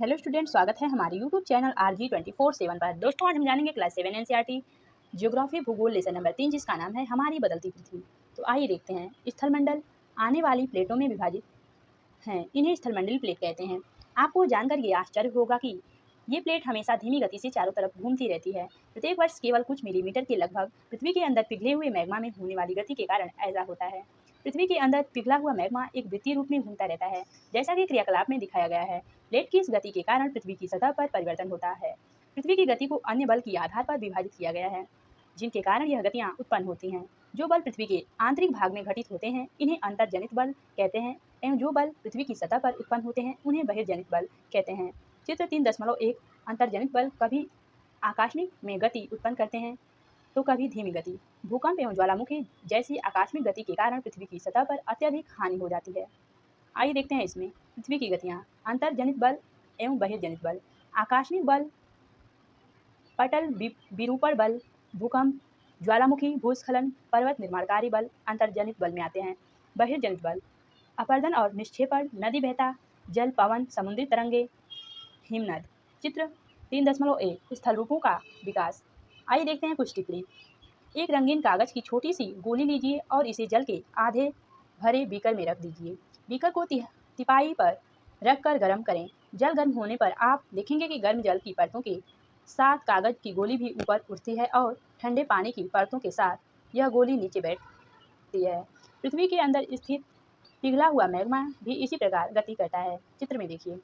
Hello student, स्वागत है हमारे यूट्यूब चैनल RG24/7 पर। दोस्तों, आज हम जानेंगे क्लास 7 एनसीईआरटी ज्योग्राफी भूगोल लेसन नंबर 3, जिसका नाम है हमारी बदलती पृथ्वी। तो आइए देखते हैं। स्थलमंडल आने वाली प्लेटों में विभाजित हैं। इन्हें स्थलमंडलीय प्लेट कहते हैं। आपको जानकर ये आश्चर्य होगा कि ये प्लेट हमेशा धीमी गति से चारों तरफ घूमती रहती है। प्रत्येक वर्ष केवल कुछ मिलीमीटर के लगभग पृथ्वी के अंदर पिघले हुए मैग्मा में होने वाली गति के कारण ऐसा होता है। पृथ्वी के अंदर पिघला हुआ मैग्मा एक वृत्तीय रूप में घूमता रहता है, जैसा कि क्रियाकलाप में दिखाया गया है। प्लेट की इस गति के कारण पृथ्वी की सतह पर परिवर्तन होता है। पृथ्वी की गति को अन्य बल के आधार पर विभाजित किया गया है, जिनके कारण यह गतियां उत्पन्न होती हैं। जो बल पृथ्वी के आंतरिक भाग में घटित होते हैं, इन्हें अंतर्जनित बल कहते हैं, एवं जो बल पृथ्वी की सतह पर उत्पन्न होते हैं, उन्हें बहिर्जनित बल कहते हैं। चित्र 3.1 अंतर्जनित बल कभी आकस्मिक में गति उत्पन्न करते हैं तो कभी धीमी गति। भूकंप एवं ज्वालामुखी जैसी आकस्मिक गति के कारण पृथ्वी की सतह पर अत्यधिक हानि हो जाती है। आइए देखते हैं इसमें पृथ्वी की गतियां। अंतर्जनित बल एवं बहिर्जनित बल। आकस्मिक बल, पटल विरूपण बल, भूकंप, ज्वालामुखी, भूस्खलन, पर्वत निर्माणकारी बल अंतर्जनित बल में आते हैं। बहिर्जनित बल अपरदन और निक्षेपण, नदी बहता जल, पवन, समुद्री तरंगे, हिमनद। चित्र 3.1 स्थल रूपों का विकास। आइए देखते हैं कुछ टिप्पणी। एक रंगीन कागज की छोटी सी गोली लीजिए और इसे जल के आधे भरे बीकर में रख दीजिए। बीकर को तिपाई पर रखकर गर्म करें। जल गर्म होने पर आप देखेंगे कि गर्म जल की परतों के साथ कागज की गोली भी ऊपर उठती है और ठंडे पानी की परतों के साथ यह गोली नीचे बैठती है। पृथ्वी के अंदर स्थित पिघला हुआ मैग्मा भी इसी प्रकार गति करता है। चित्र में देखिए।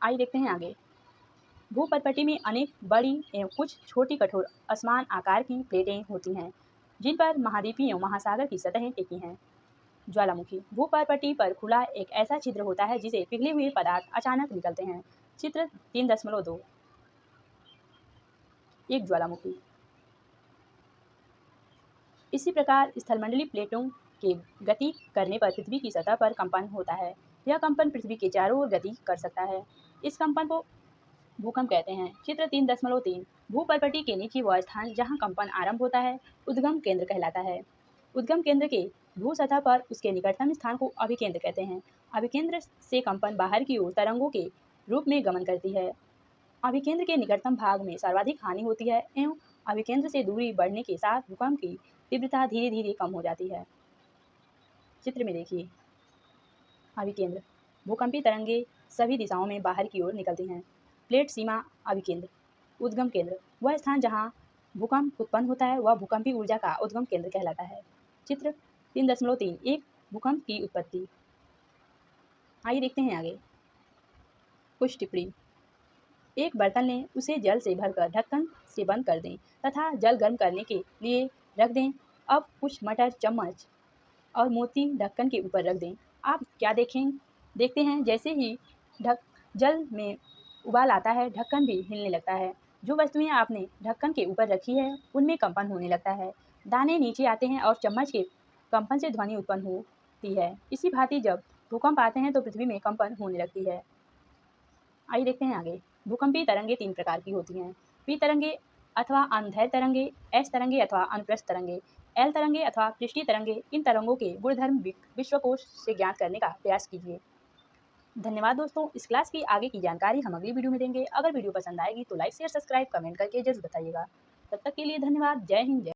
आइए देखते हैं आगे। भूपटपटी में अनेक बड़ी एवं कुछ छोटी कठोर असमान आकार की प्लेटें होती हैं, जिन पर महाद्वीपीय एवं महासागर की सतहें टिकी हैं। ज्वालामुखी भूपटपटी पर खुला एक ऐसा छिद्र होता है जिसे पिघले हुए पदार्थ अचानक निकलते हैं। चित्र 3.2 एक ज्वालामुखी। इसी प्रकार स्थलमंडलीय प्लेटों के गति करने पर पृथ्वी की सतह पर कंपन होता है। यह कंपन पृथ्वी के चारों ओर गति कर सकता है। इस कंपन को भूकंप कहते हैं। चित्र 3.3 भूपटपटी के नीचे वह स्थान जहां कंपन आरंभ होता है उद्गम केंद्र कहलाता है। उद्गम केंद्र के भू सतह पर उसके निकटतम स्थान को अभिकेंद्र कहते हैं। अभिकेंद्र से कंपन बाहर की ओर तरंगों के रूप में गमन करती है। अभिकेंद्र के निकटतम भाग में सर्वाधिक हानि होती है एवं अभिकेंद्र से दूरी बढ़ने के साथ भूकंप की तीव्रता धीरे धीरे कम हो जाती है। चित्र में देखिए। अभिकेंद्र भूकंपी तरंगे सभी दिशाओं में बाहर की ओर निकलती हैं। प्लेट सीमा अभिकेंद्र। उद्गम केंद्र वह स्थान जहां भूकंप उत्पन्न होता है, वह भूकंपी ऊर्जा का उद्गम केंद्र कहलाता है। चित्र 3.3 एक भूकंप की उत्पत्ति। आइए देखते हैं आगे कुछ टिप्पणी। एक बर्तन लें, उसे जल से भरकर ढक्कन से बंद कर दें तथा जल गर्म करने के लिए रख दें। अब कुछ मटर, चम्मच और मोती ढक्कन के ऊपर रख दें। आप क्या देखते हैं, जैसे ही जल में उबाल आता है, ढक्कन भी हिलने लगता है। जो वस्तुएं आपने ढक्कन के ऊपर रखी है, उनमें कंपन होने लगता है। दाने नीचे आते हैं और चम्मच के कंपन से ध्वनि उत्पन्न होती है। इसी भांति जब भूकंप आते हैं तो पृथ्वी में कंपन होने लगती है। आइए देखते हैं आगे। भूकंपीय तरंगे 3 प्रकार की होती हैं। पी तरंगे अथवा अनुदैर्घ्य तरंगे, एस तरंगे अथवा अनुप्रस्थ तरंगे, एल तरंगे अथवा पृष्ठीय तरंगे। इन तरंगों के गुणधर्म विश्वकोश से ज्ञात करने का प्रयास कीजिए। धन्यवाद दोस्तों। इस क्लास की आगे की जानकारी हम अगली वीडियो में देंगे। अगर वीडियो पसंद आएगी तो लाइक, शेयर, सब्सक्राइब, कमेंट करके जरूर बताइएगा। तब तक के लिए धन्यवाद। जय हिंद।